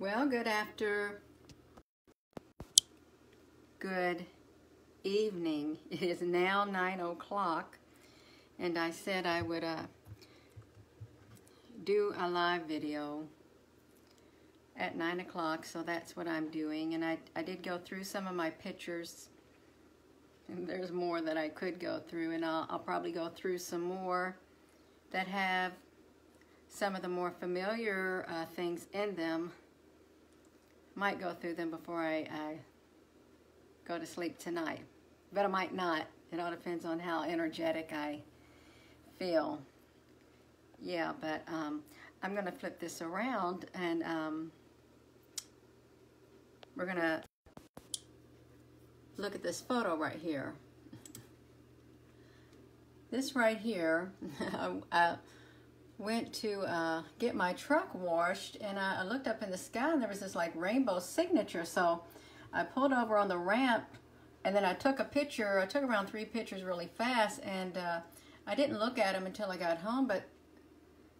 Well, good evening. It is now 9 o'clock, and I said I would do a live video at 9 o'clock, so that's what I'm doing. And I did go through some of my pictures, and there's more that I could go through, and I'll probably go through some more that have some of the more familiar things in them. Might go through them before I go to sleep tonight, but I might not. It all depends on how energetic I feel. Yeah, but I'm going to flip this around, and we're going to look at this photo right here. This right here, I went to get my truck washed, and I looked up in the sky, and there was this like rainbow signature. So I pulled over on the ramp, and then I took a picture. I took around 3 pictures really fast, and I didn't look at them until I got home. But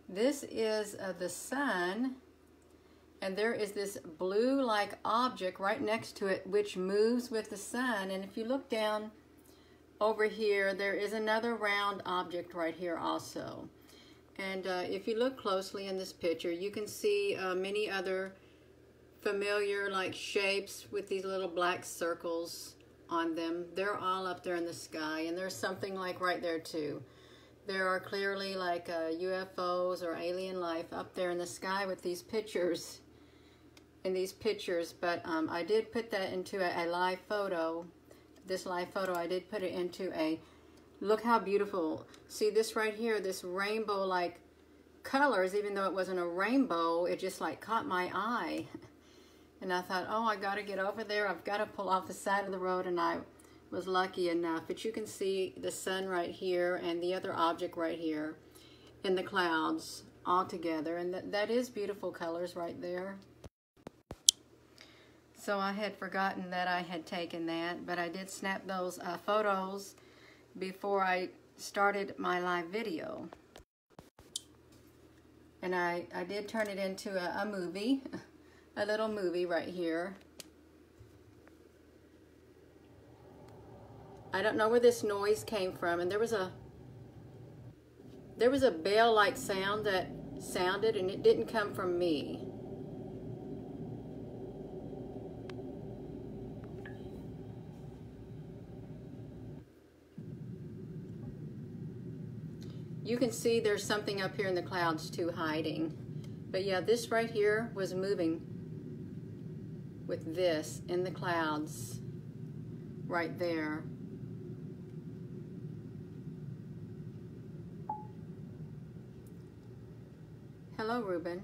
this is the sun, and there is this blue-like object right next to it, which moves with the sun. And if you look down over here, there is another round object right here also. And if you look closely in this picture, you can see many other familiar like shapes with these little black circles on them. They're all up there in the sky, and there's something like right there too. There are clearly like UFOs or alien life up there in the sky with these pictures, but I did put that into a live photo. This live photo, I did put it into a, look how beautiful. See this right here, this rainbow like colors, even though it wasn't a rainbow, it just like caught my eye. And I thought, oh, I gotta get over there. I've got to pull off the side of the road, and I was lucky enough. But you can see the sun right here and the other object right here in the clouds all together. And that is beautiful colors right there. So I had forgotten that I had taken that, but I did snap those photos before I started my live video. And I did turn it into a movie, a little movie right here. I don't know where this noise came from, and there was a bell-like sound that sounded, and it didn't come from me. You can see there's something up here in the clouds too hiding. But yeah, this right here was moving with this in the clouds right there. Hello, Ruben.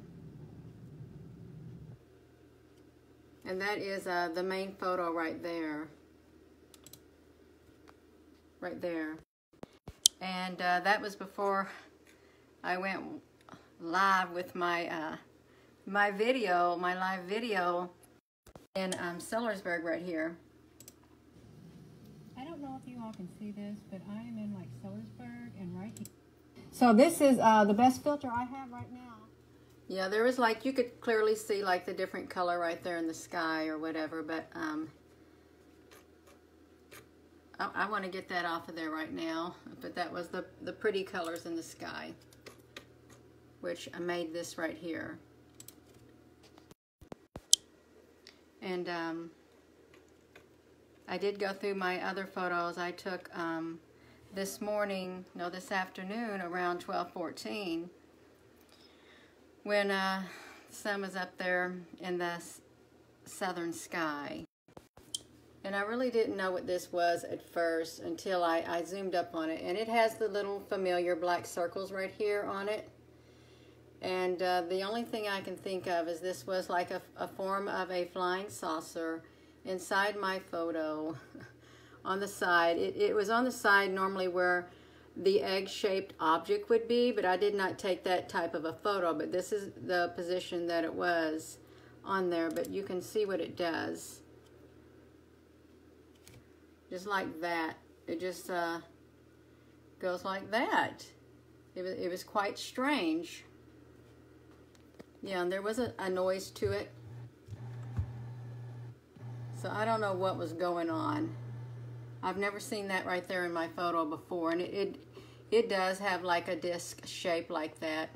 And that is the main photo right there. Right there. And that was before I went live with my my live video in Sellersburg right here. I don't know if you all can see this, but I am in like Sellersburg and right here. So this is the best filter I have right now. Yeah, there was like, you could clearly see like the different color right there in the sky or whatever, but I want to get that off of there right now, but that was the pretty colors in the sky, which I made this right here. And I did go through my other photos I took this afternoon around 12:14 when the sun was up there in the southern sky. And I really didn't know what this was at first until I zoomed up on it. And it has the little familiar black circles right here on it. And the only thing I can think of is this was like a form of a flying saucer inside my photo on the side. It was on the side normally where the egg-shaped object would be, but I did not take that type of a photo. But this is the position that it was on there. But you can see what it does. Just like that. It just goes like that. It was quite strange. Yeah, and there was a noise to it. So I don't know what was going on. I've never seen that right there in my photo before, and it does have like a disc shape like that,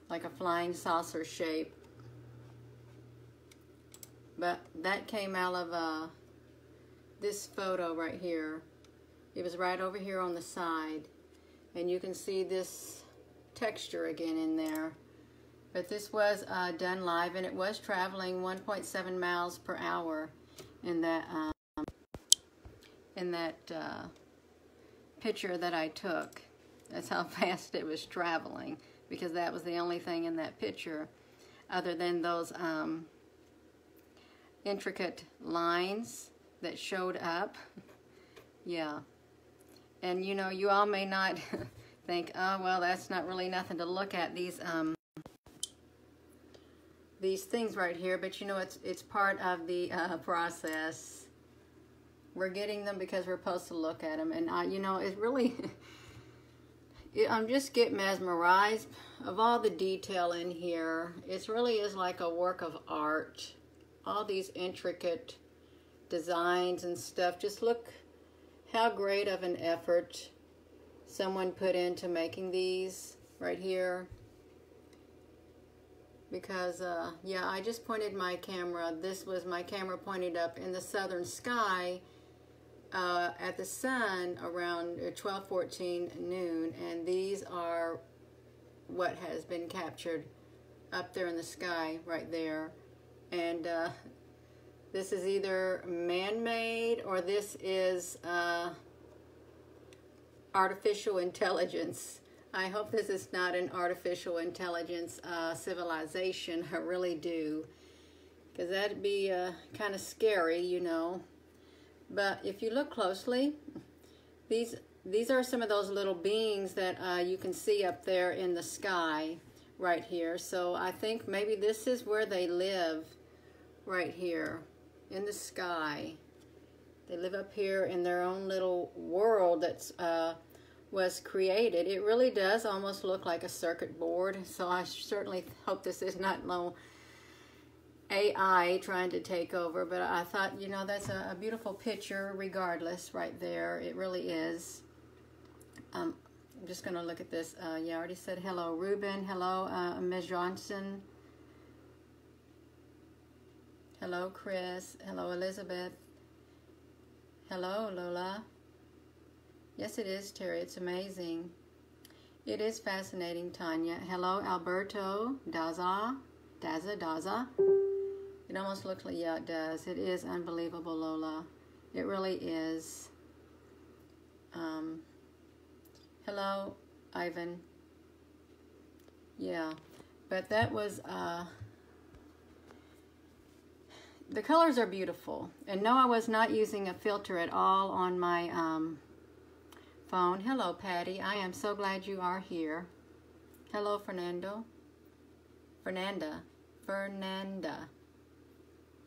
like a flying saucer shape. But that came out of this photo right here. It was right over here on the side, and you can see this texture again in there. But this was done live, and it was traveling 1.7 miles per hour in that picture that I took. That's how fast it was traveling, because that was the only thing in that picture other than those intricate lines that showed up. Yeah. And you know, you all may not think, oh well, that's not really nothing to look at, these things right here, but you know, it's part of the process. We're getting them because we're supposed to look at them, and you know, it really I'm just get mesmerized of all the detail in here. It really is like a work of art. All these intricate designs and stuff. Just look how great of an effort someone put into making these right here. Because yeah, I just pointed my camera. This was my camera pointed up in the southern sky at the sun around 12:14 noon, and these are what has been captured up there in the sky right there. And this is either man-made or this is artificial intelligence. I hope this is not an artificial intelligence civilization. I really do, because that'd be kind of scary, you know. But if you look closely, these are some of those little beings that you can see up there in the sky right here. So I think maybe this is where they live, right here in the sky. They live up here in their own little world that's was created. It really does almost look like a circuit board. So I certainly hope this is not no AI trying to take over, but I thought, you know, that's a beautiful picture regardless right there. It really is. I'm just going to look at this. Yeah, I already said hello, Ruben. Hello, Ms. Johnson. Hello, Chris. Hello, Elizabeth. Hello, Lola. Yes, it is, Terry. It's amazing. It is fascinating, Tanya. Hello, Alberto. Daza. It almost looks like, yeah, it does. It is unbelievable, Lola. It really is. Hello, Ivan. Yeah, but that was, the colors are beautiful. And no, I was not using a filter at all on my phone. Hello, Patty. I am so glad you are here. Hello, Fernanda.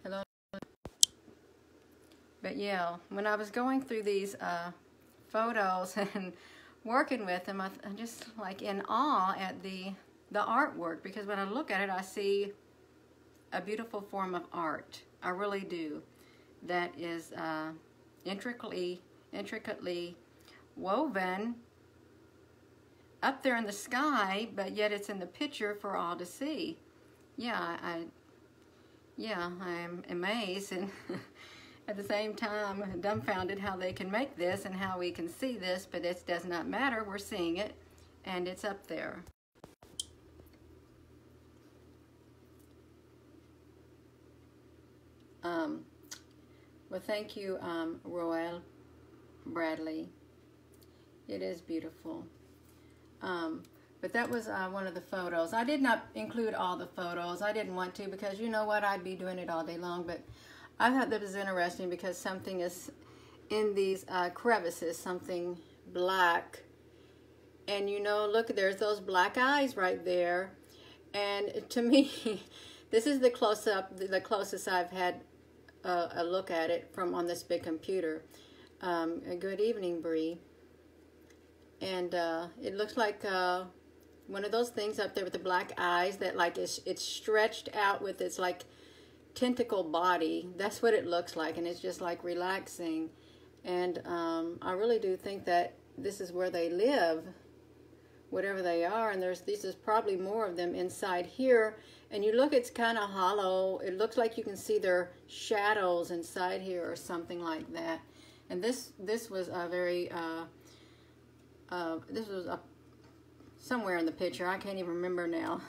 Hello. But yeah, when I was going through these photos and working with them, I'm just like in awe at the artwork, because when I look at it, I see a beautiful form of art. I really do. That is intricately woven up there in the sky, but yet it's in the picture for all to see. Yeah, I'm amazed and at the same time dumbfounded how they can make this and how we can see this, but it does not matter. We're seeing it, and it's up there. Well, thank you, Roel Bradley. It is beautiful. But that was one of the photos. I did not include all the photos. I didn't want to, because you know what, I'd be doing it all day long. But I thought that was interesting because something is in these crevices, something black. And you know, look, there's those black eyes right there. And to me, this is the close-up, the closest I've had a look at it from on this big computer. A good evening, Bree. And it looks like one of those things up there with the black eyes that like it's stretched out with its like tentacle body. That's what it looks like, and it's just like relaxing. And I really do think that this is where they live, whatever they are, and there's probably more of them inside here. And you look, it's kind of hollow. It looks like you can see their shadows inside here or something like that. And this was a very this was up somewhere in the picture. I can't even remember now.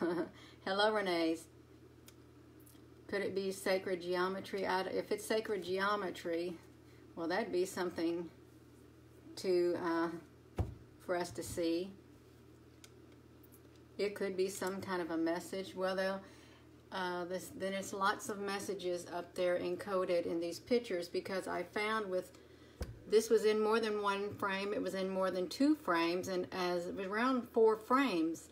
Hello, Renee. Could it be sacred geometry? If it's sacred geometry, well, that'd be something to for us to see. It could be some kind of a message. Well, then it's lots of messages up there encoded in these pictures, because I found this was in more than one frame. It was in more than 2 frames, and as it was around 4 frames.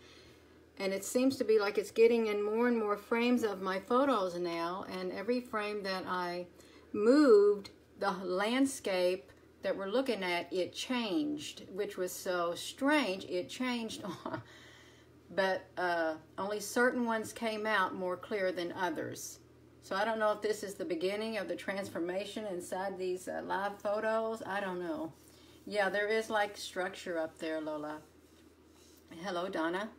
And it seems to be like it's getting in more and more frames of my photos now. And every frame that I moved, the landscape that we're looking at, it changed, which was so strange. It changed, but only certain ones came out more clear than others. So I don't know if this is the beginning of the transformation inside these live photos. I don't know. Yeah, there is like structure up there, Lola. Hello, Donna.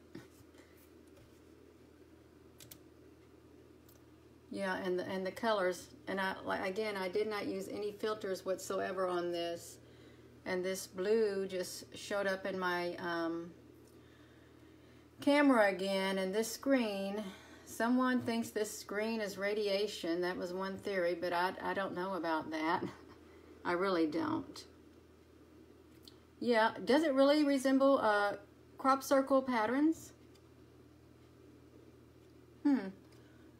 Yeah, and the colors, and I did not use any filters whatsoever on this, and this blue just showed up in my camera again. And this screen, someone thinks this screen is radiation. That was one theory, but I don't know about that. I really don't. Yeah, does it really resemble crop circle patterns?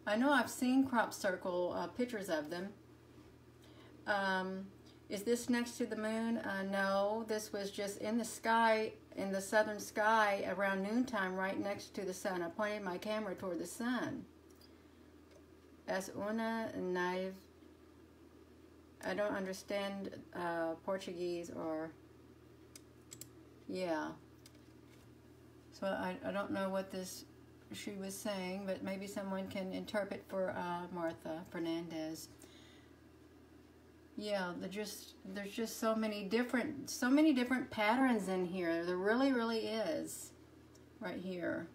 I know I've seen crop circle pictures of them. Is this next to the moon? No, this was just in the sky, in the southern sky around noontime, right next to the sun. I pointed my camera toward the sun. Es una naive. I don't understand Portuguese or, yeah. So I don't know what she was saying, but maybe someone can interpret for Martha Fernandez. Yeah, there's just so many different patterns in here. There really is, right here,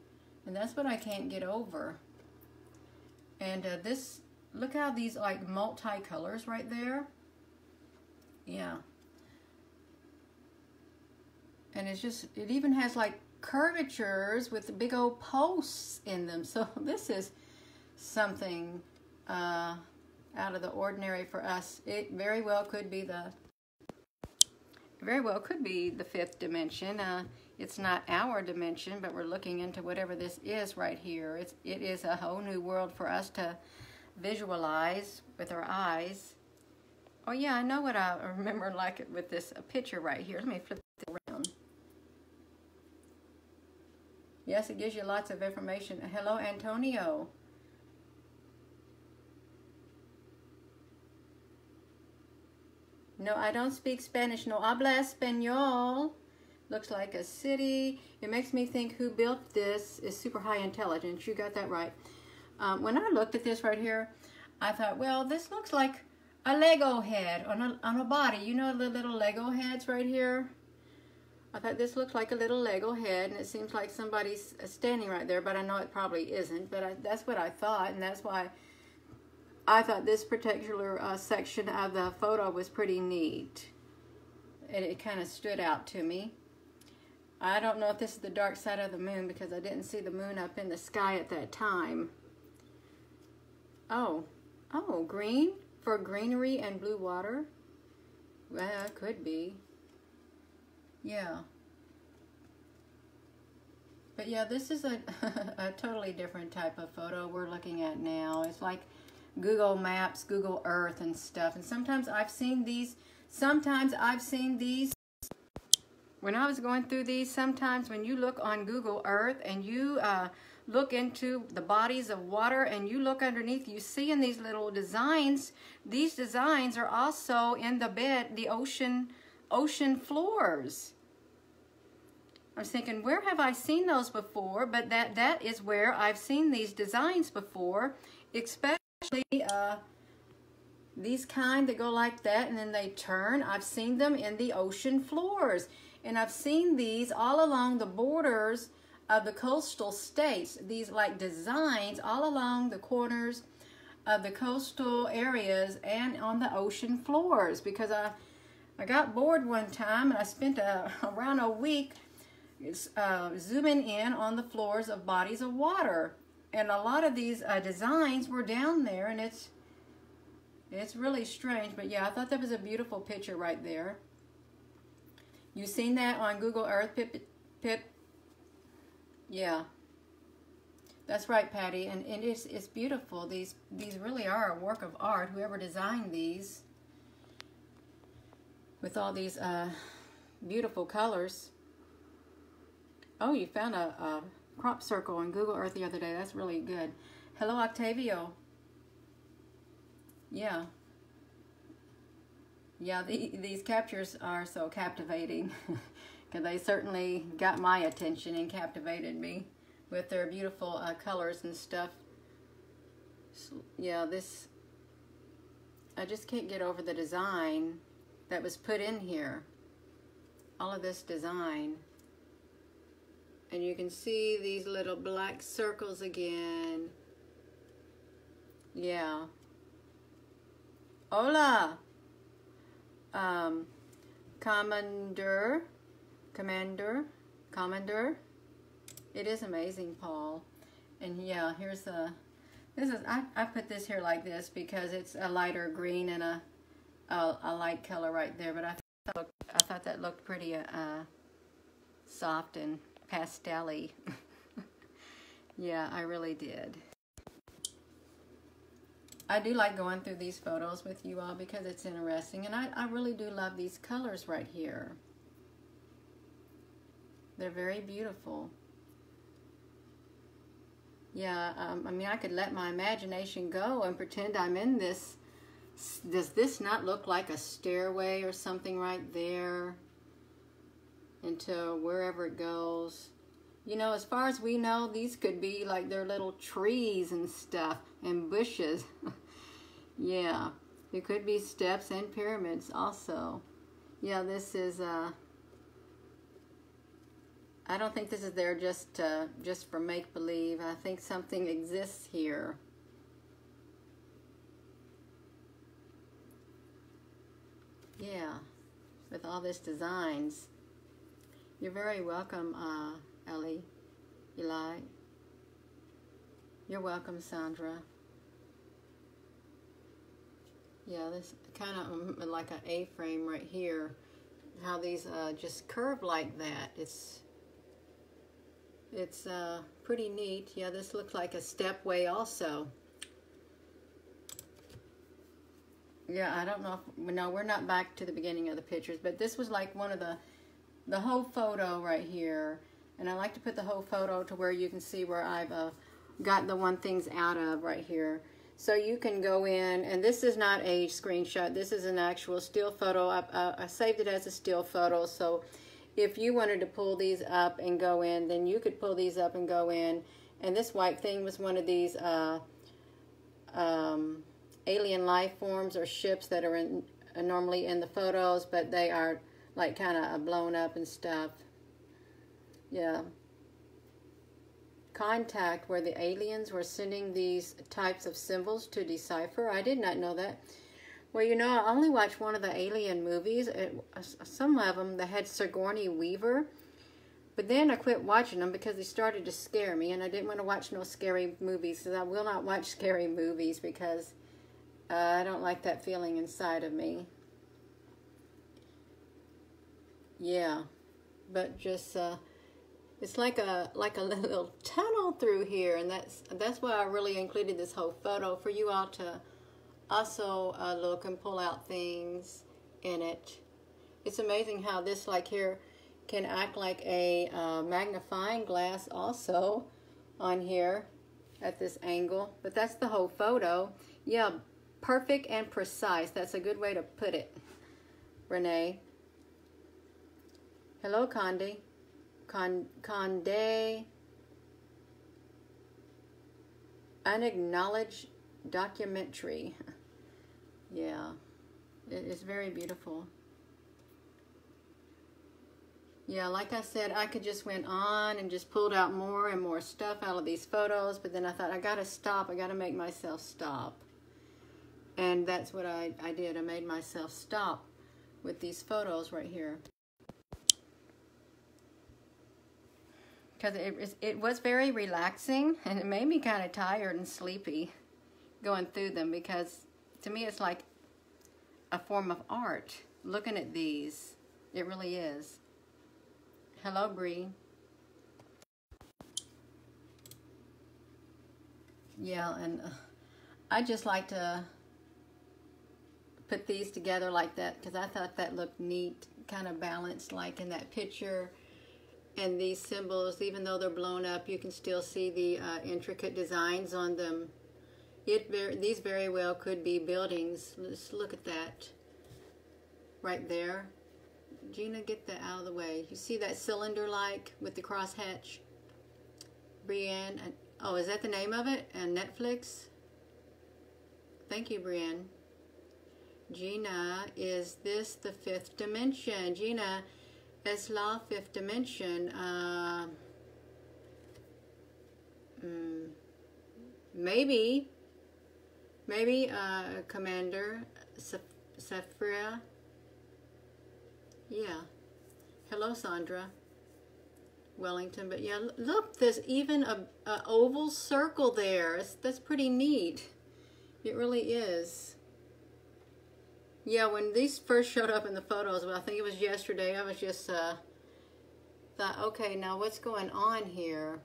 and that's what I can't get over. And look how these like multi-colors right there. Yeah, and it even has like curvatures with the big old posts in them. So this is something out of the ordinary for us. It very well could be the 5th dimension. It's not our dimension, but we're looking into whatever this is right here. It is a whole new world for us to visualize with our eyes. Oh yeah, I know what I remember like it with this picture right here. Let me flip it around. Yes, it gives you lots of information. Hello, Antonio. No, I don't speak Spanish. No habla español. Looks like a city. It makes me think who built this is super high intelligence. You got that right. When I looked at this right here, I thought, well, this looks like a Lego head on a body. You know the little Lego heads right here? I thought this looked like a little Lego head, and it seems like somebody's standing right there, but I know it probably isn't. But that's what I thought, and that's why I thought this particular section of the photo was pretty neat. And it kind of stood out to me. I don't know if this is the dark side of the moon, because I didn't see the moon up in the sky at that time. Oh, green for greenery and blue water? Well, it could be. Yeah. But yeah, this is a totally different type of photo we're looking at now. It's like Google Maps, Google Earth and stuff. And sometimes I've seen these. When I was going through these, sometimes when you look on Google Earth and you look into the bodies of water and you look underneath, you see in these little designs, these designs are also in the ocean floors. I was thinking, where have I seen those before? But that is where I've seen these designs before, especially actually these kind that go like that and then they turn. I've seen them in the ocean floors, and I've seen these all along the borders of the coastal states. These like designs all along the corners of the coastal areas and on the ocean floors, because I got bored one time and I spent around a week zooming in on the floors of bodies of water, and a lot of these designs were down there, and it's really strange. But yeah, I thought that was a beautiful picture right there. You seen that on Google Earth, Pip? Yeah, that's right, Patty, and it's beautiful. These really are a work of art. Whoever designed these with all these beautiful colors. Oh, you found a crop circle on Google Earth the other day. That's really good. Hello, Octavio. Yeah. Yeah, these captures are so captivating because they certainly got my attention and captivated me with their beautiful colors and stuff. So, yeah, I just can't get over the design that was put in here. All of this design. And you can see these little black circles again. Yeah. Hola. Commander. It is amazing, Paul. And yeah, here's I put this here like this because it's a lighter green and a light color right there. But I thought that looked pretty soft and pastel-y. Yeah, I really did. I do like going through these photos with you all because it's interesting, and I really do love these colors right here. They're very beautiful. Yeah, I mean, I could let my imagination go and pretend I'm in this. Does this not look like a stairway or something right there into wherever it goes? You know, as far as we know, these could be like their little trees and stuff and bushes. Yeah, it could be steps and pyramids also. Yeah, this is I don't think this is there just for make-believe. I think something exists here. Yeah, with all this designs. You're very welcome, Ellie. Eli. You're welcome, Sandra. Yeah, this kind of like an A-frame right here. How these just curve like that. It's pretty neat. Yeah, this looks like a stepway also. Yeah, I don't know if, no, we're not back to the beginning of the pictures, but this was like one of the whole photo right here. And I like to put the whole photo to where you can see where I've got the one things out of right here. So you can go in, and this is not a screenshot. This is an actual still photo. I saved it as a still photo. So if you wanted to pull these up and go in, then you could pull these up and go in. And this white thing was one of these alien life forms or ships that are normally in the photos, but they are like kind of blown up and stuff. Yeah. Contact, where the aliens were sending these types of symbols to decipher. I did not know that. Well, you know, I only watched one of the alien movies. Some of them that had Sigourney Weaver. But then I quit watching them because they started to scare me, and I didn't want to watch no scary movies, because I will not watch scary movies because I don't like that feeling inside of me. Yeah, but just it's like a little tunnel through here, and that's why I really included this whole photo for you all to also look and pull out things in it. It's amazing how this like here can act like a magnifying glass also on here at this angle. But that's the whole photo. Yeah, perfect and precise. That's a good way to put it, Renee. Hello, Conde. Conde. Unacknowledged documentary. Yeah, it is very beautiful. Yeah, like I said, I could just went on and just pulled out more and more stuff out of these photos, but then I thought, I gotta stop, I gotta make myself stop. And that's what I did. I made myself stop with these photos right here. Because it was very relaxing, and it made me kind of tired and sleepy going through them, because to me it's like a form of art. Looking at these, it really is. Hello, Bree. Yeah, and I just like to put these together like that because I thought that looked neat, kind of balanced like in that picture. And these symbols, even though they're blown up, you can still see the intricate designs on them. These very well could be buildings. Let's look at that right there. Gina, get that out of the way. You see that cylinder-like with the crosshatch? Brienne, oh, is that the name of it? And Netflix? Thank you, Brienne. Gina, is this the fifth dimension? Gina, es la fifth dimension. Maybe, Commander Saphira. Yeah. Hello, Sandra. Wellington. But yeah, look, there's even a oval circle there. That's pretty neat. It really is. Yeah, when these first showed up in the photos, well, I think it was yesterday, I was just thought, okay, now what's going on here?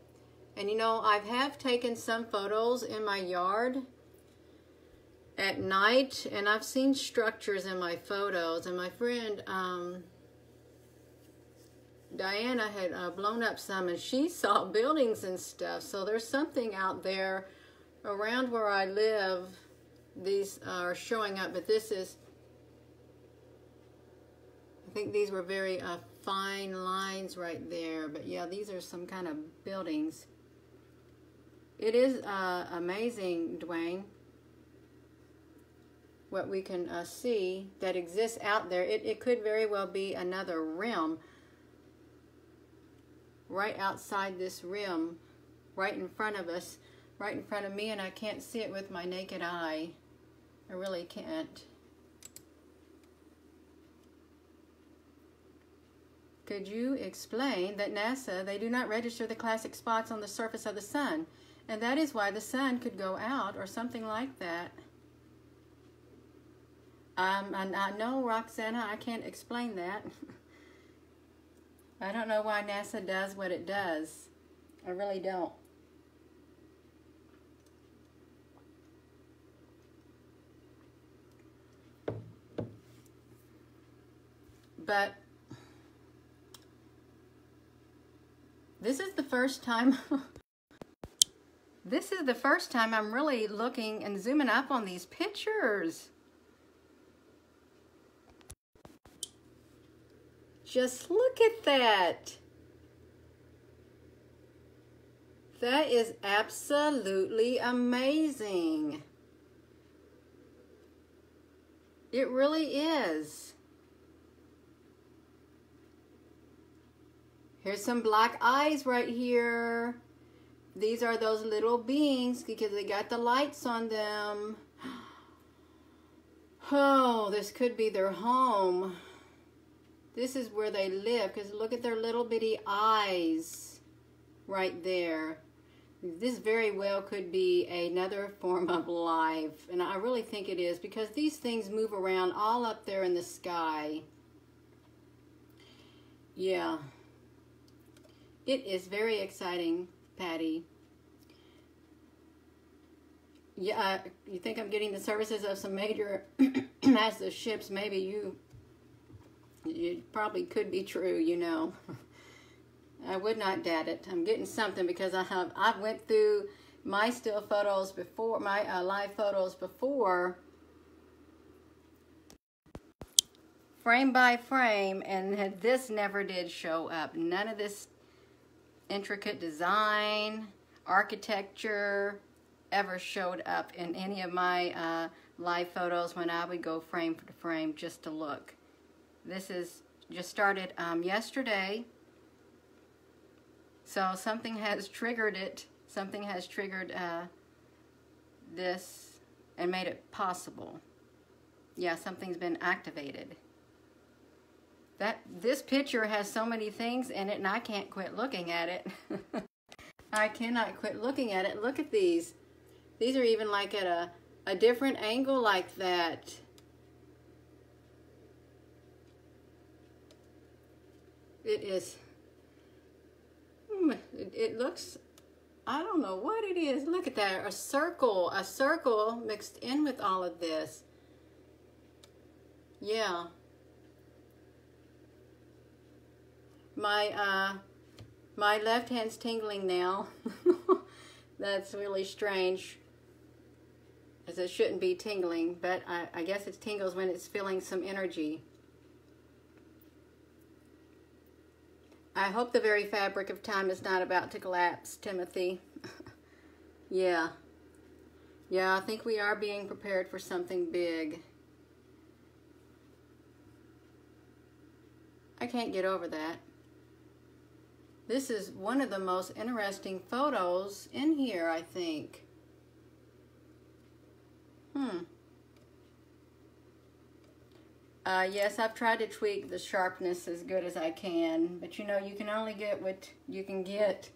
And you know, I have taken some photos in my yard at night, and I've seen structures in my photos, and my friend Diana had blown up some, and she saw buildings and stuff. So there's something out there around where I live. These are showing up, but this is, I think these were very fine lines right there. But yeah, these are some kind of buildings. It is amazing, Dwayne, what we can see that exists out there. It could very well be another rim right outside this rim, right in front of us, right in front of me, and I can't see it with my naked eye. I really can't. Could you explain that NASA, they do not register the classic spots on the surface of the sun, and that is why the sun could go out or something like that? I know, Roxana, I can't explain that. I don't know why NASA does what it does. I really don't. But this is the first time this is the first time I'm really looking and zooming up on these pictures. Just look at that. That is absolutely amazing. It really is. Here's some black eyes right here. These are those little beings because they got the lights on them. Oh, this could be their home. This is where they live, because look at their little bitty eyes right there. This very well could be another form of life, and I really think it is, because these things move around all up there in the sky. Yeah. It is very exciting, Patty. Yeah, you think I'm getting the services of some major massive ships? Maybe it probably could be true, you know. I would not doubt it. I'm getting something because I went through my still photos before, my live photos before, frame by frame, and this never did show up. None of this intricate design, architecture, ever showed up in any of my live photos when I would go frame to frame just to look. This is just started yesterday, so something has triggered it. Something has triggered this and made it possible. Yeah, something's been activated. This picture has so many things in it, and I can't quit looking at it. I cannot quit looking at it. Look at these. These are even like at a different angle like that. It is, it looks, I don't know what it is. Look at that, a circle mixed in with all of this. Yeah. My left hand's tingling now. That's really strange, as it shouldn't be tingling, but I guess it tingles when it's feeling some energy. I hope the very fabric of time is not about to collapse, Timothy. Yeah. Yeah, I think we are being prepared for something big. I can't get over that. This is one of the most interesting photos in here, I think. Yes, I've tried to tweak the sharpness as good as I can, but you know, you can only get what you can get.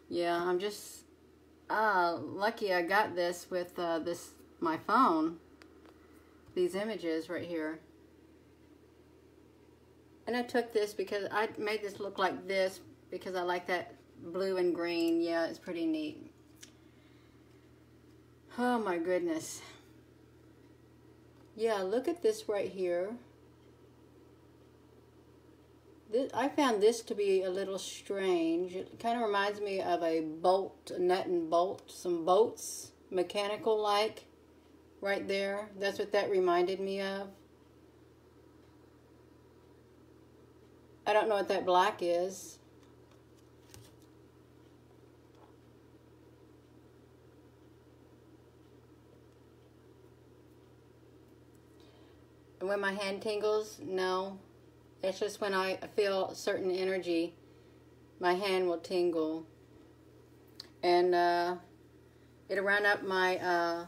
Yeah, I'm just lucky I got this with my phone. These images right here. And I took this because I made this look like this because I like that blue and green. Yeah, it's pretty neat. Oh my goodness. Yeah, look at this right here. I found this to be a little strange. It kind of reminds me of a bolt, a nut and bolt, some bolts, mechanical-like, right there. That's what that reminded me of. I don't know what that black is. When my hand tingles, no. It's just when I feel certain energy, my hand will tingle. And it'll run up my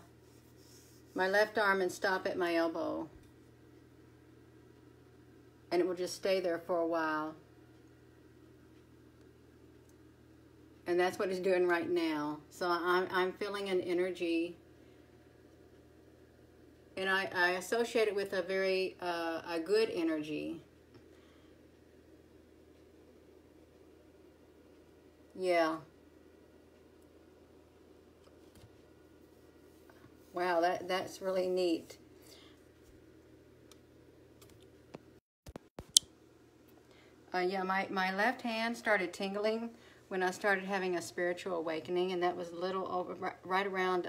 left arm and stop at my elbow. And it will just stay there for a while. And that's what it's doing right now. So I'm feeling an energy. And I associate it with a very a good energy. Yeah. Wow, that's really neat. Yeah, my left hand started tingling when I started having a spiritual awakening, and that was a little over right around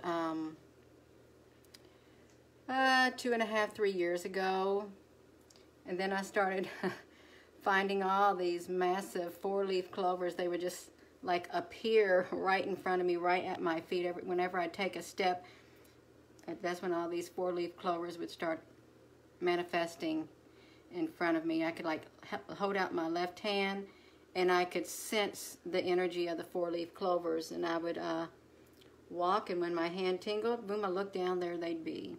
2.5, 3 years ago. And then I started finding all these massive 4-leaf clovers. They would just like appear right in front of me, right at my feet. Whenever I take a step, that's when all these 4-leaf clovers would start manifesting in front of me. I could like hold out my left hand and I could sense the energy of the 4-leaf clovers, and I would walk, and when my hand tingled, boom, I looked down, there they'd be.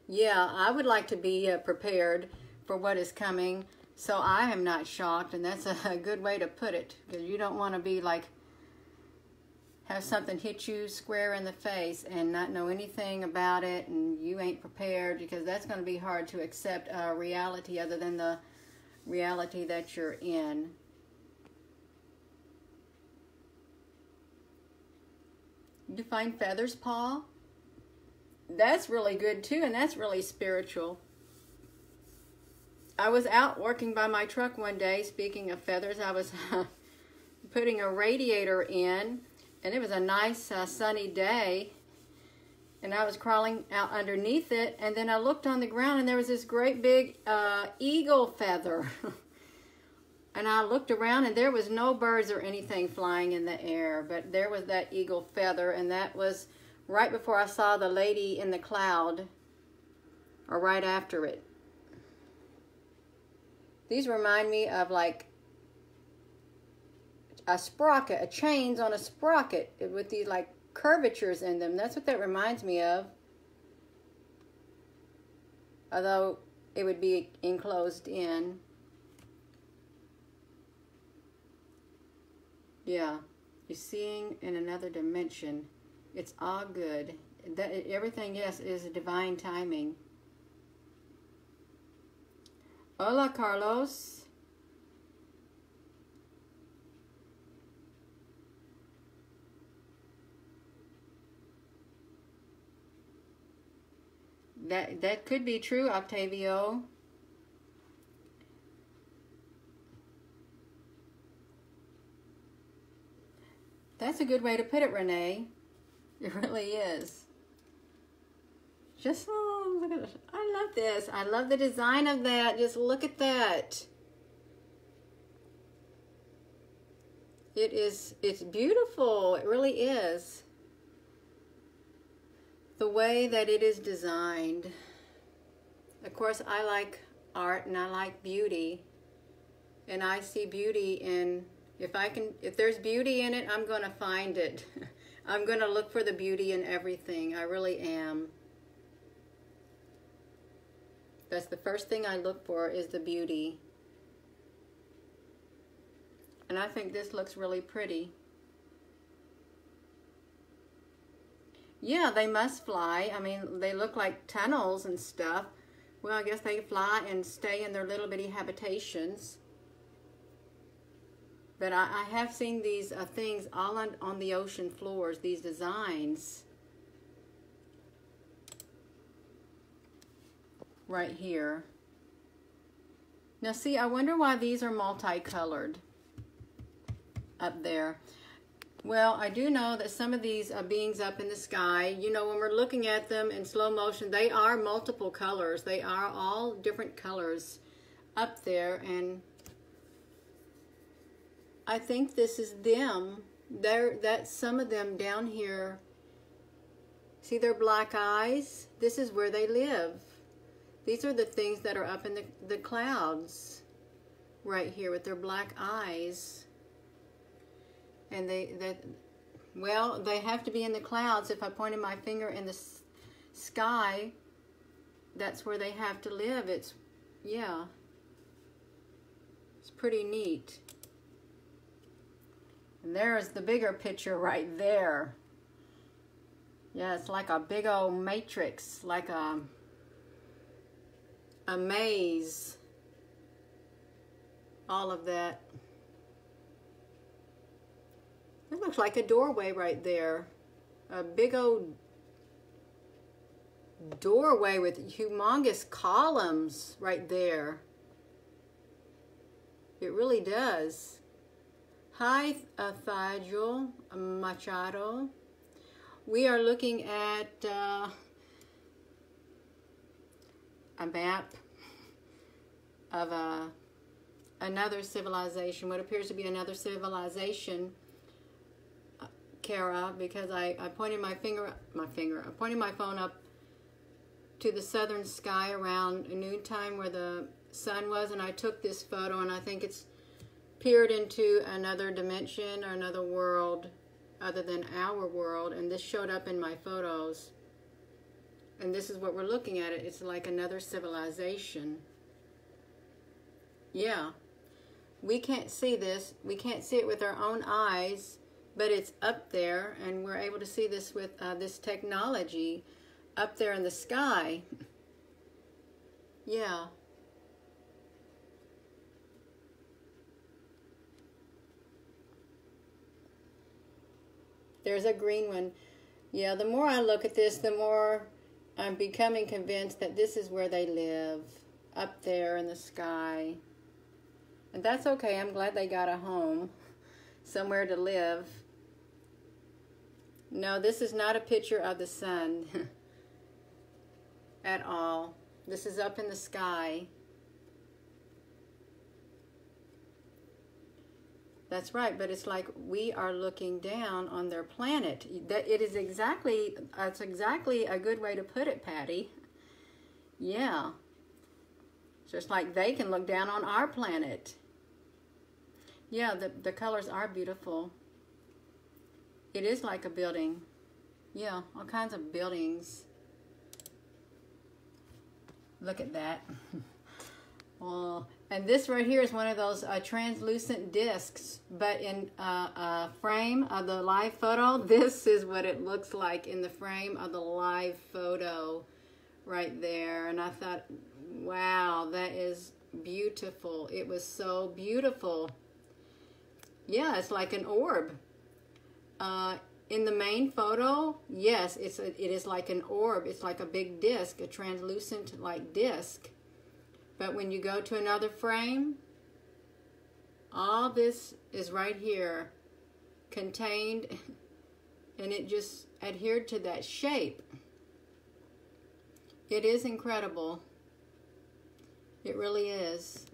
Yeah, I would like to be prepared for what is coming, so I am not shocked, and that's a good way to put it, because you don't want to be like, have something hit you square in the face and not know anything about it, and you ain't prepared, because that's going to be hard to accept a reality other than the reality that you're in. You find feathers, Paul? That's really good too, and that's really spiritual. I was out working by my truck one day. Speaking of feathers, I was putting a radiator in, and it was a nice sunny day, and I was crawling out underneath it, and then I looked on the ground, and there was this great big eagle feather. And I looked around and there was no birds or anything flying in the air, but there was that eagle feather, and that was right before I saw the lady in the cloud, or right after it. These remind me of like a sprocket, a chains on a sprocket with these like curvatures in them. That's what that reminds me of. Although it would be enclosed in. Yeah, you're seeing in another dimension. It's all good. Everything, yes, is divine timing. Hola, Carlos. That could be true, Octavio. That's a good way to put it, Renee. It really is. Just look at this. I love this. I love the design of that. Just look at that. It's beautiful. It really is. The way that it is designed. Of course, I like art and I like beauty. And I see beauty in, if there's beauty in it, I'm going to find it. I'm going to look for the beauty in everything. I really am. That's the first thing I look for, is the beauty. And I think this looks really pretty. Yeah, they must fly. I mean, they look like tunnels and stuff. Well, I guess they fly and stay in their little bitty habitations. But I have seen these things all on the ocean floors, these designs. Right here. Now see, I wonder why these are multicolored up there. Well, I do know that some of these beings up in the sky, you know, when we're looking at them in slow motion, they are multiple colors. They are all different colors up there, and I think this is them. That's some of them down here. See their black eyes? This is where they live. These are the things that are up in the clouds right here with their black eyes. And they have to be in the clouds. If I pointed my finger in the sky, that's where they have to live. Yeah. It's pretty neat. And there's the bigger picture right there. Yeah, it's like a big old matrix, like a maze. All of that. It looks like a doorway right there. A big old doorway with humongous columns right there. It really does. Hi, Fajul Machado. We are looking at a map of another civilization, what appears to be another civilization, Kara, because I pointed I pointed my phone up to the southern sky around noontime where the sun was, and I took this photo, and I think it's peered into another dimension or another world other than our world, and this showed up in my photos. And this is what we're looking at. It's like another civilization. Yeah. We can't see this. We can't see it with our own eyes, but it's up there, and we're able to see this with this technology up there in the sky. Yeah. There's a green one. Yeah, the more I look at this, the more I'm becoming convinced that this is where they live, up there in the sky. And that's okay. I'm glad they got a home, somewhere to live. No, this is not a picture of the sun at all. This is up in the sky. That's right, but it's like we are looking down on their planet. That it is exactly, that's exactly a good way to put it, Patty. Yeah. Just like they can look down on our planet. Yeah, the colors are beautiful. It is like a building. Yeah, all kinds of buildings. Look at that. Oh, and this right here is one of those translucent discs, but in a frame of the live photo, this is what it looks like in the frame of the live photo right there. And I thought, wow, that is beautiful. It was so beautiful. Yeah, it's like an orb. In the main photo, yes, it is like an orb. It's like a big disc, a translucent like disc. But when you go to another frame, all this is right here contained, and it just adhered to that shape. It is incredible. It really is.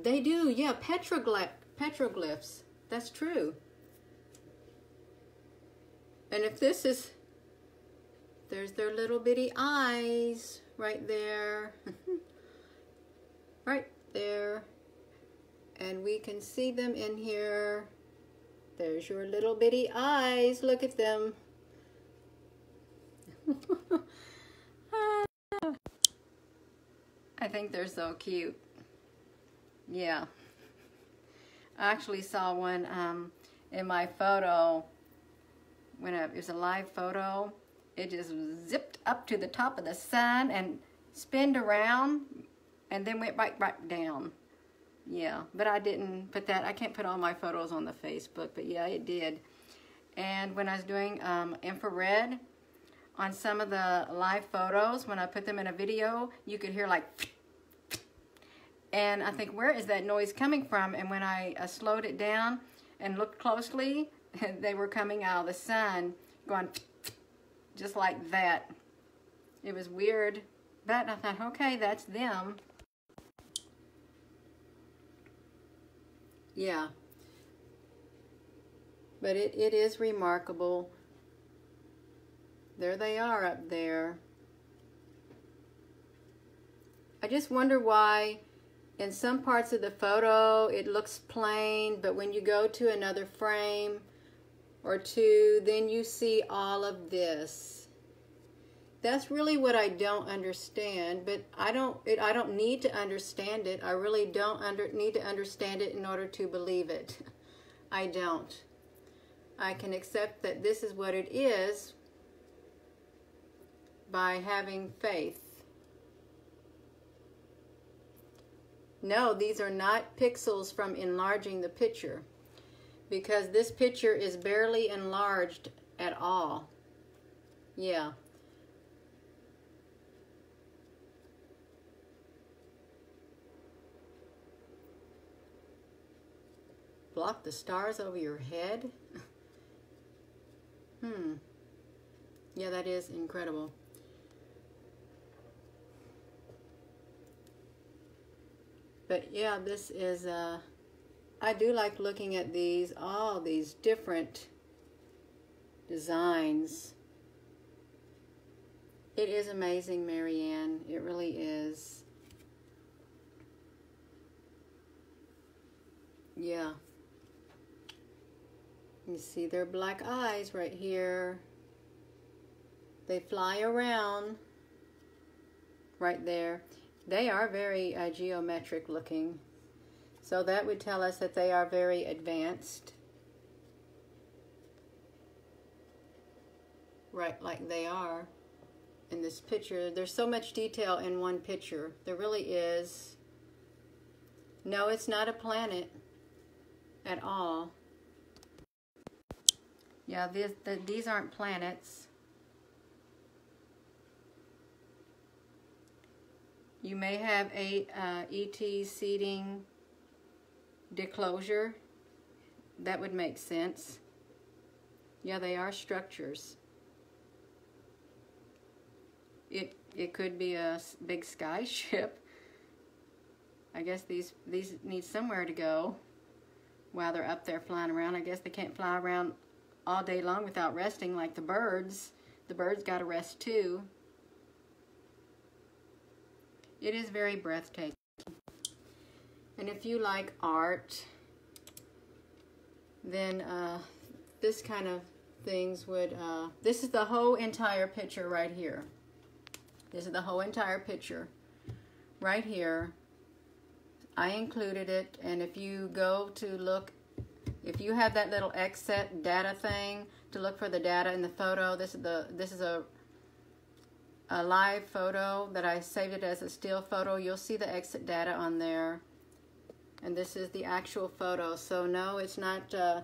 They do, yeah, petroglyphs. That's true. And if this is, there's their little bitty eyes right there. Right there. And we can see them in here. There's your little bitty eyes. Look at them. I think they're so cute. Yeah. I actually saw one in my photo when it was a live photo. It just zipped up to the top of the sun and spinned around and then went right down. Yeah, but I didn't put that. I can't put all my photos on the Facebook, but yeah, it did. And when I was doing infrared on some of the live photos, when I put them in a video, you could hear like, and I think, where is that noise coming from? And when I slowed it down and looked closely, they were coming out of the sun, going just like that. It was weird, but I thought, okay, that's them. Yeah. But it is remarkable. There they are up there. I just wonder why in some parts of the photo it looks plain, but when you go to another frame or two, then you see all of this. That's really what I don't understand, but I don't need to understand it. I really don't need to understand it in order to believe it. I don't. I can accept that this is what it is by having faith. No, these are not pixels from enlarging the picture, because this picture is barely enlarged at all. Yeah. Block the stars over your head? Yeah, that is incredible. But yeah, this is, I do like looking at these, all these different designs. It is amazing, Marianne. It really is. Yeah. You see their black eyes right here. They fly around right there. They are very geometric looking. So that would tell us that they are very advanced. Right, like they are in this picture. There's so much detail in one picture. There really is. No, it's not a planet at all. Yeah, these aren't planets. You may have a ET seating disclosure. That would make sense. Yeah, they are structures. It could be a big sky ship. I guess these need somewhere to go while they're up there flying around. I guess they can't fly around all day long without resting like the birds. The birds got to rest too. It is very breathtaking. And if you like art, then this kind of things would, this is the whole entire picture right here. This is the whole entire picture right here. I included it, and if you go to look, if you have that little exit data thing to look for the data in the photo, this is a live photo that I saved it as a still photo. You'll see the exit data on there, and this is the actual photo. So no, it's not the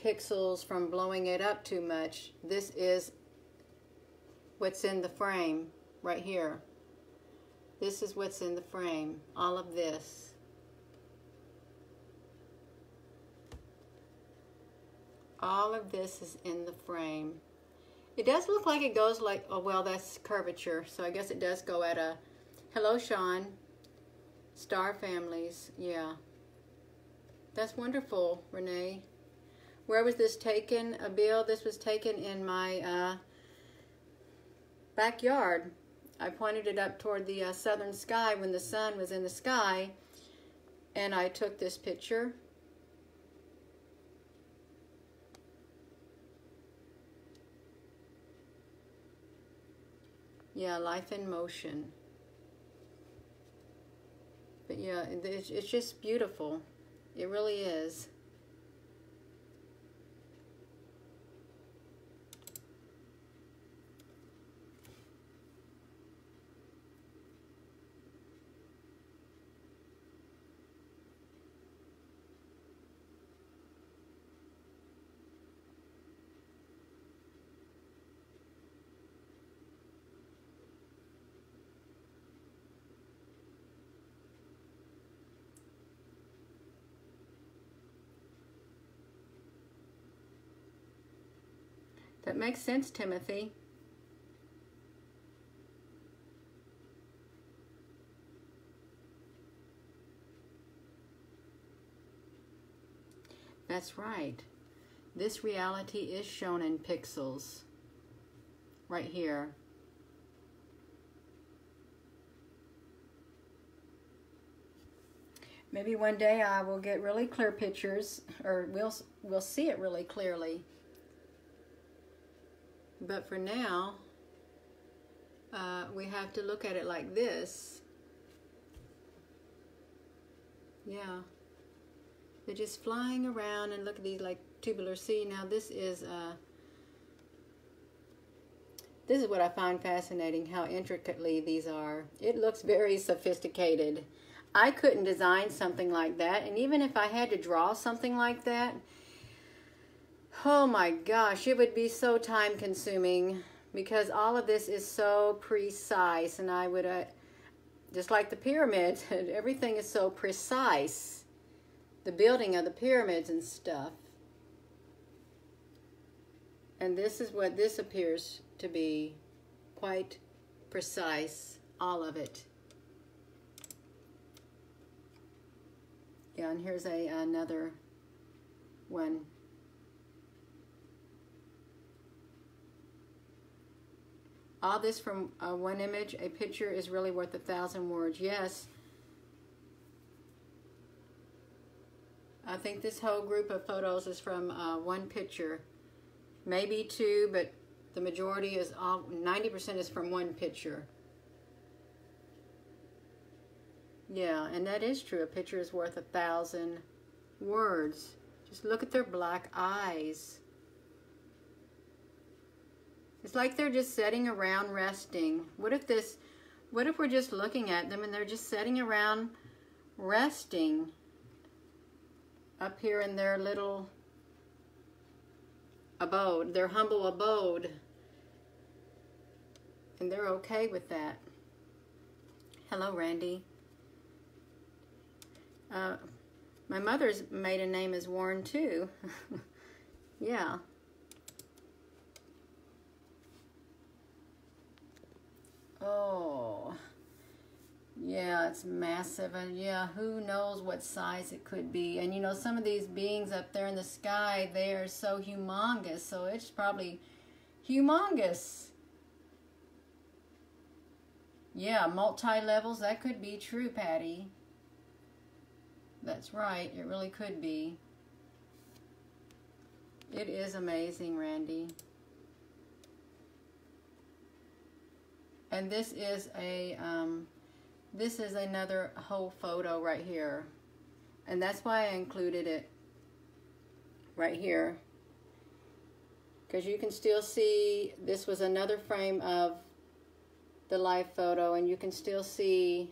pixels from blowing it up too much. This is what's in the frame right here. This is what's in the frame, all of this. All of this is in the frame. It does look like it goes like, oh well, that's curvature, so I guess it does go at a, hello Sean, star families, yeah. That's wonderful, Renee. Where was this taken, Bill? This was taken in my backyard. I pointed it up toward the southern sky when the sun was in the sky, and I took this picture. Yeah, life in motion. But yeah, it's just beautiful. It really is. That makes sense, Timothy. That's right. This reality is shown in pixels. Right here. Maybe one day I will get really clear pictures, or we'll see it really clearly. But for now, we have to look at it like this. Yeah. They're just flying around, and look at these like tubular sea. Now this is what I find fascinating, how intricately these are. It looks very sophisticated. I couldn't design something like that, and even if I had to draw something like that, oh my gosh, it would be so time consuming because all of this is so precise, and I would, just like the pyramids, everything is so precise. The building of the pyramids and stuff. And this is what this appears to be, quite precise, all of it. Yeah, and here's another one. All this from one image. A picture is really worth 1,000 words. Yes. I think this whole group of photos is from one picture. Maybe two, but the majority is all, 90% is from one picture. Yeah, and that is true. A picture is worth 1,000 words. Just look at their black eyes. It's like they're just sitting around resting. What if we're just looking at them and they're just sitting around resting up here in their little abode, their humble abode, and they're okay with that. Hello, Randy. My mother's maiden name is Warren too. Yeah. Oh, Yeah, it's massive, and yeah, who knows what size it could be. And you know, some of these beings up there in the sky, they are so humongous, so it's probably humongous. Yeah, multi-levels, that could be true, Patty. That's right, it really could be. It is amazing, Randy. And this is a this is another whole photo right here, and that's why I included it right here, because you can still see this was another frame of the live photo, and you can still see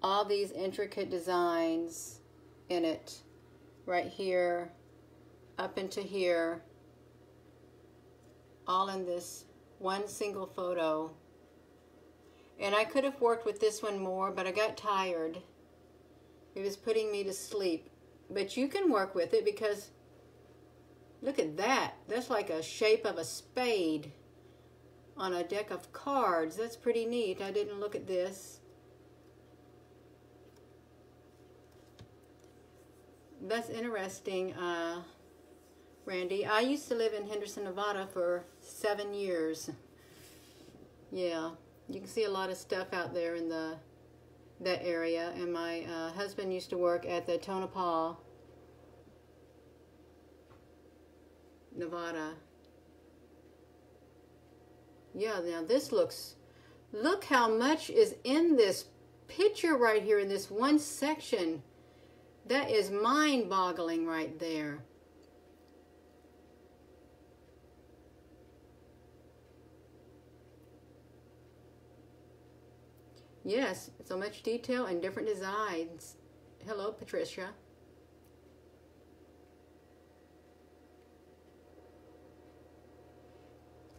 all these intricate designs in it right here up into here, all in this one single photo. And I could have worked with this one more, but I got tired. It was putting me to sleep. But you can work with it, because look at that. That's like a shape of a spade on a deck of cards. That's pretty neat. I didn't look at this. That's interesting, Randy. I used to live in Henderson, Nevada for 7 years. Yeah. You can see a lot of stuff out there in that area, and my husband used to work at the Tonopah, Nevada. Yeah, now this look how much is in this picture right here in this one section. That is mind-boggling right there. Yes, so much detail and different designs. Hello, Patricia.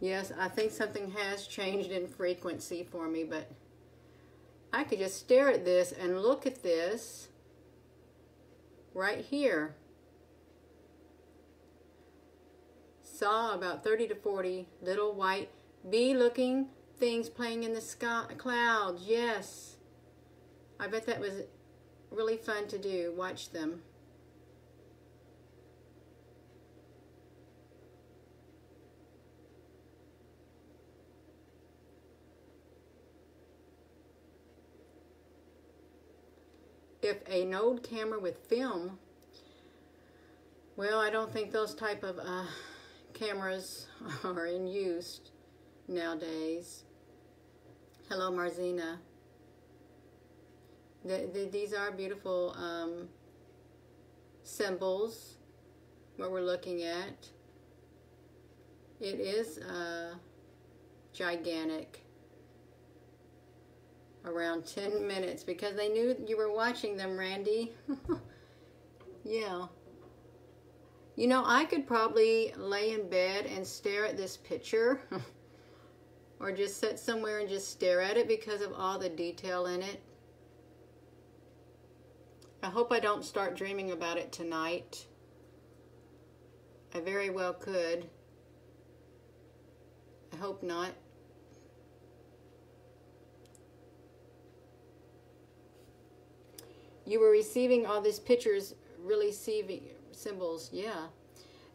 Yes, I think something has changed in frequency for me, but I could just stare at this and look at this right here. Saw about 30 to 40 little white bee-looking things playing in the sky, clouds. Yes, I bet that was really fun to do. Watch them. If an old camera with film, well, I don't think those type of cameras are in use nowadays. Hello, Marzina. These are beautiful symbols, what we're looking at. It is gigantic. Around 10 minutes, because they knew you were watching them, Randy. Yeah. You know, I could probably lay in bed and stare at this picture or just sit somewhere and just stare at it because of all the detail in it. I hope I don't start dreaming about it tonight. I very well could. I hope not. You were receiving all these pictures, really symbols. Yeah.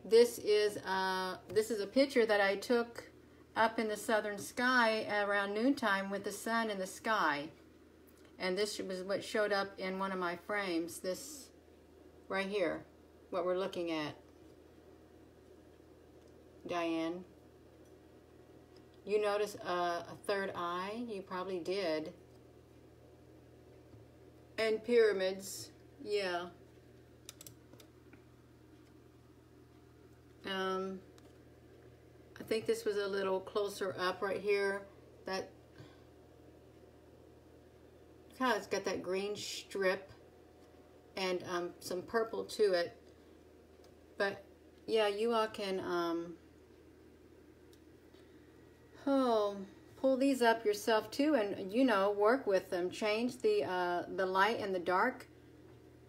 This is a picture that I took up in the southern sky around noontime with the sun in the sky. And this was what showed up in one of my frames. This right here, what we're looking at. Diane. You notice a third eye? You probably did. And pyramids, yeah. I think this was a little closer up right here. That kind of, it's got that green strip and some purple to it. But yeah, you all can pull these up yourself too, and you know, work with them. Change the light and the dark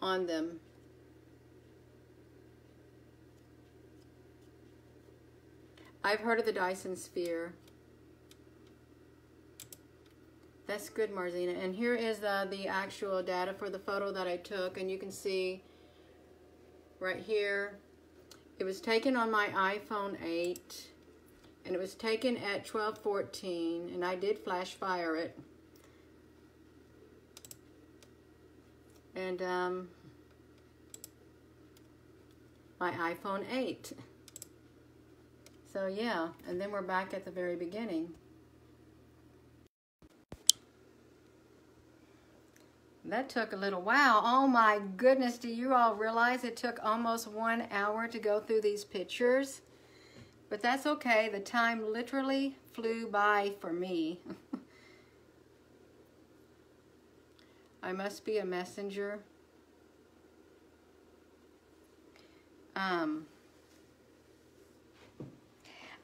on them. I've heard of the Dyson sphere. That's good, Marzina. And here is the actual data for the photo that I took, and you can see right here, it was taken on my iPhone 8, and it was taken at 12:14, and I did flash fire it. And my iPhone 8. So yeah, and then we're back at the very beginning. That took a little while. Oh my goodness, do you all realize it took almost 1 hour to go through these pictures? But that's okay, the time literally flew by for me. I must be a messenger.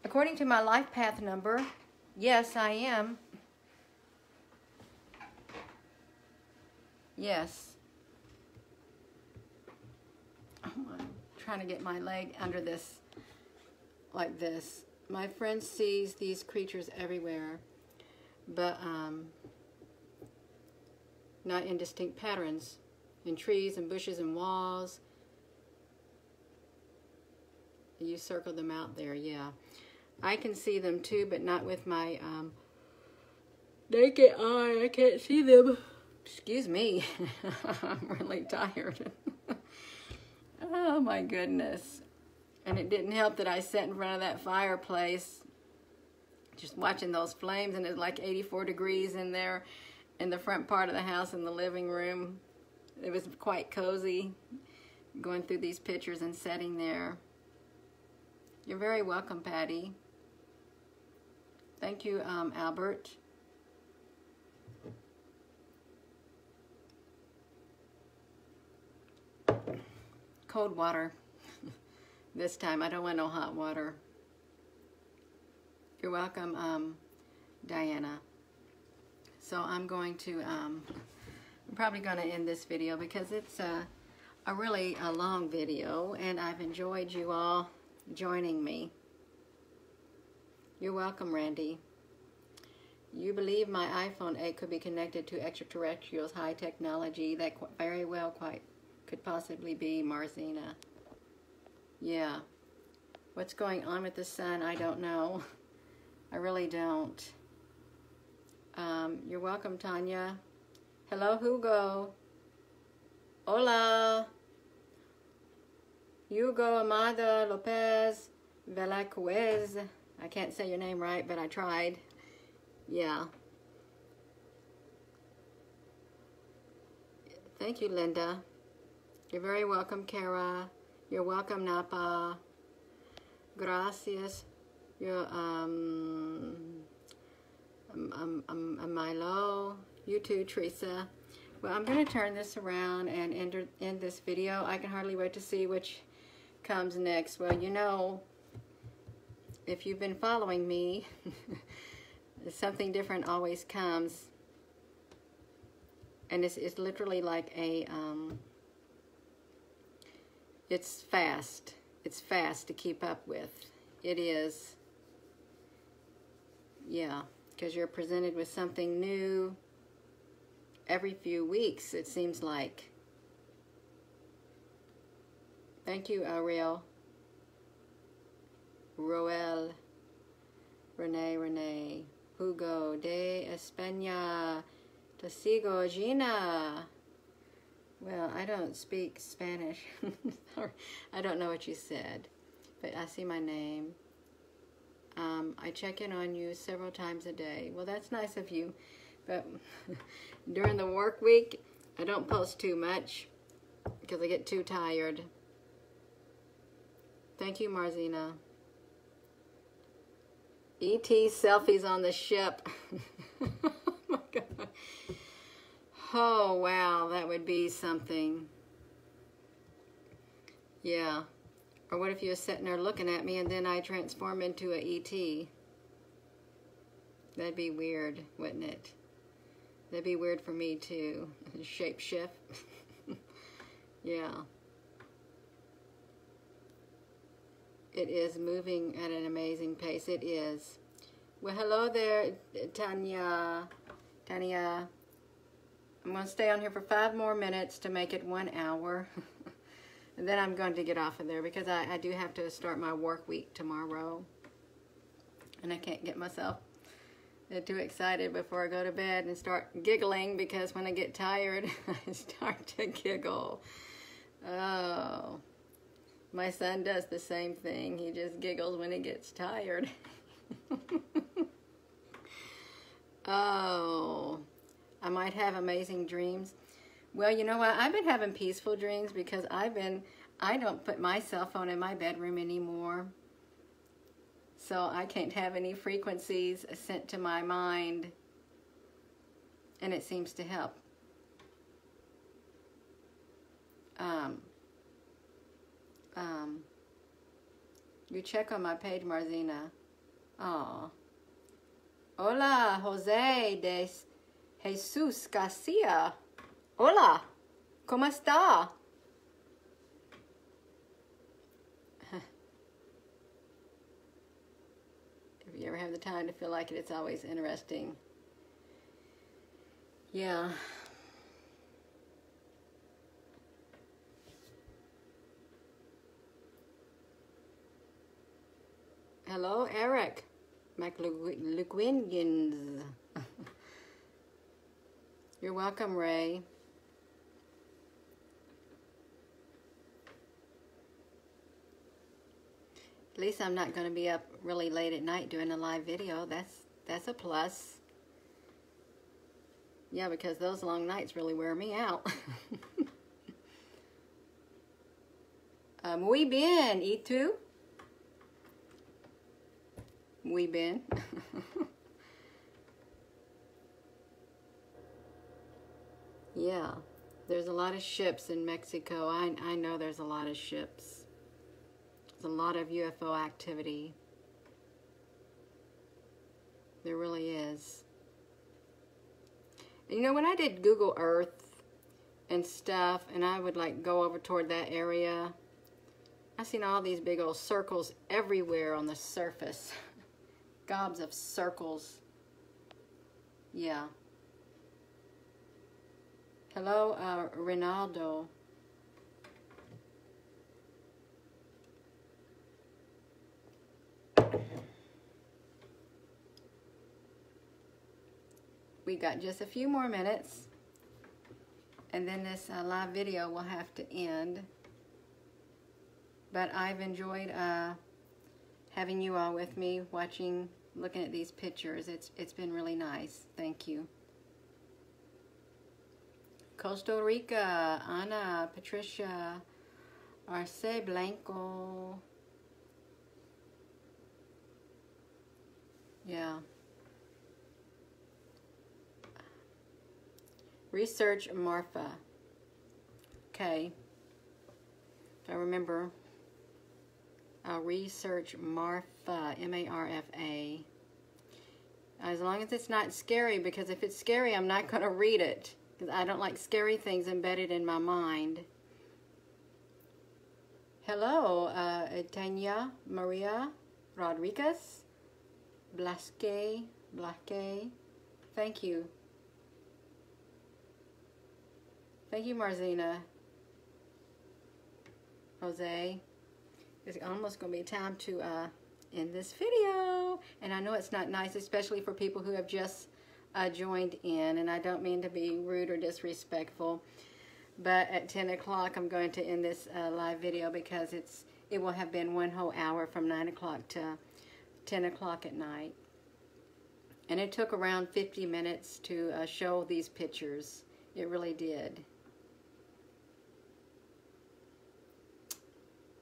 According to my life path number, yes, I am. Yes. Oh, I'm trying to get my leg under this, like this. My friend sees these creatures everywhere, but not in distinct patterns, in trees and bushes and walls. You circled them out there, yeah. I can see them too, but not with my naked eye. I can't see them. Excuse me. I'm really tired. Oh my goodness. And it didn't help that I sat in front of that fireplace just watching those flames, and it's like 84 degrees in there in the front part of the house in the living room. It was quite cozy going through these pictures and sitting there. You're very welcome, Patty. Thank you, Albert. Cold water. This time, I don't want no hot water. You're welcome, Diana. So I'm going to, I'm probably going to end this video because it's a really long video, and I've enjoyed you all joining me. You're welcome, Randy. You believe my iPhone 8 could be connected to extraterrestrials, high technology. That very well quite could possibly be, Marzina. Yeah. What's going on with the sun? I don't know. I really don't. You're welcome, Tanya. Hello, Hugo. Hola. Hugo Amada Lopez Velasquez. I can't say your name right, but I tried. Yeah. Thank you, Linda. You're very welcome, Kara. You're welcome, Napa. Gracias. You're, Milo. You too, Teresa. Well, I'm going to turn this around and end this video. I can hardly wait to see which comes next. Well, you know, if you've been following me, something different always comes. And it's literally like a, it's fast. It's fast to keep up with. It is. Yeah, because you're presented with something new every few weeks, it seems like. Thank you, Ariel. Roel. Renee. Hugo de España. Te sigo, Gina. Well, I don't speak Spanish. I don't know what you said, but I see my name. I check in on you several times a day. Well, that's nice of you, but during the work week, I don't post too much because I get too tired. Thank you, Marzina. E.T. selfies on the ship. Oh my God. Oh, wow, that would be something. Yeah. Or what if you were sitting there looking at me and then I transform into a E.T.? That'd be weird, wouldn't it? That'd be weird for me too. Shape shift. Yeah. It is moving at an amazing pace. It is. Well, hello there, Tanya. Tanya, I'm going to stay on here for 5 more minutes to make it 1 hour. And then I'm going to get off of there because I do have to start my work week tomorrow. And I can't get myself too excited before I go to bed and start giggling, because when I get tired, I start to giggle. Oh, my son does the same thing. He just giggles when he gets tired. Oh, I might have amazing dreams. Well, you know what? I've been having peaceful dreams because I don't put my cell phone in my bedroom anymore. So I can't have any frequencies sent to my mind, and it seems to help. You check on my page, Marzina. Oh. Hola, Jose de Jesus Garcia. Hola, ¿cómo está? If you ever have the time to feel like it, it's always interesting. Yeah. Hello, Eric McLuquingins. You're welcome, Ray. At least I'm not going to be up really late at night doing a live video. That's a plus. Yeah, because those long nights really wear me out. Muy bien, ¿y tú? Muy bien. Yeah, there's a lot of ships in Mexico. I know there's a lot of ships. There's a lot of UFO activity. There really is. And you know, when I did Google Earth and stuff, and I would like go over toward that area, I seen all these big old circles everywhere on the surface. Gobs of circles. Yeah. Hello, Ronaldo. We got just a few more minutes, and then this live video will have to end. But I've enjoyed having you all with me, watching, looking at these pictures. It's been really nice. Thank you. Costa Rica, Ana, Patricia, Arce Blanco. Yeah. Research Marfa. Okay. If I remember, I'll research Marfa, M-A-R-F-A. As long as it's not scary, because if it's scary, I'm not going to read it. Because I don't like scary things embedded in my mind. Hello, Tanya Maria Rodriguez. Blasque. Thank you. Thank you, Marzina. Jose. It's almost going to be time to end this video. And I know it's not nice, especially for people who have just joined in. And I don't mean to be rude or disrespectful. But at 10 o'clock, I'm going to end this live video because it will have been 1 whole hour from 9 o'clock to 10 o'clock at night. And it took around 50 minutes to show these pictures. It really did.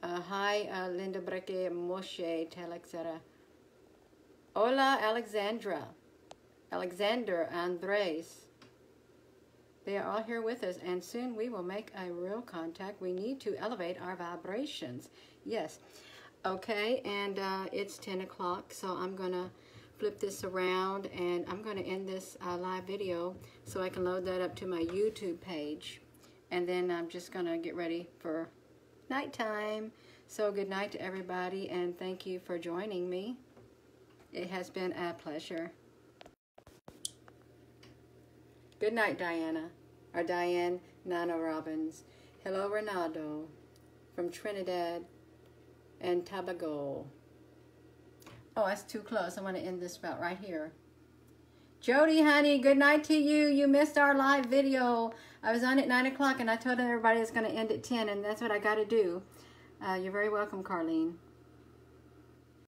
Hi, Linda Breke, Moshe, Telexera. Hola, Alexandra. Alexander, Andres. They are all here with us, and soon we will make a real contact. We need to elevate our vibrations. Yes. Okay, and it's 10 o'clock, so I'm going to flip this around, and I'm going to end this live video so I can load that up to my YouTube page. And then I'm just going to get ready for nighttime. So good night to everybody, and thank you for joining me. It has been a pleasure. Good night, Diana. Or Diane Nana Robbins. Hello, Ronaldo from Trinidad and Tobago. Oh, that's too close. I want to end this about right here. Jody, honey, good night to you. You missed our live video. I was on at 9 o'clock, and I told everybody it's going to end at 10, and that's what I got to do. You're very welcome, Carlene.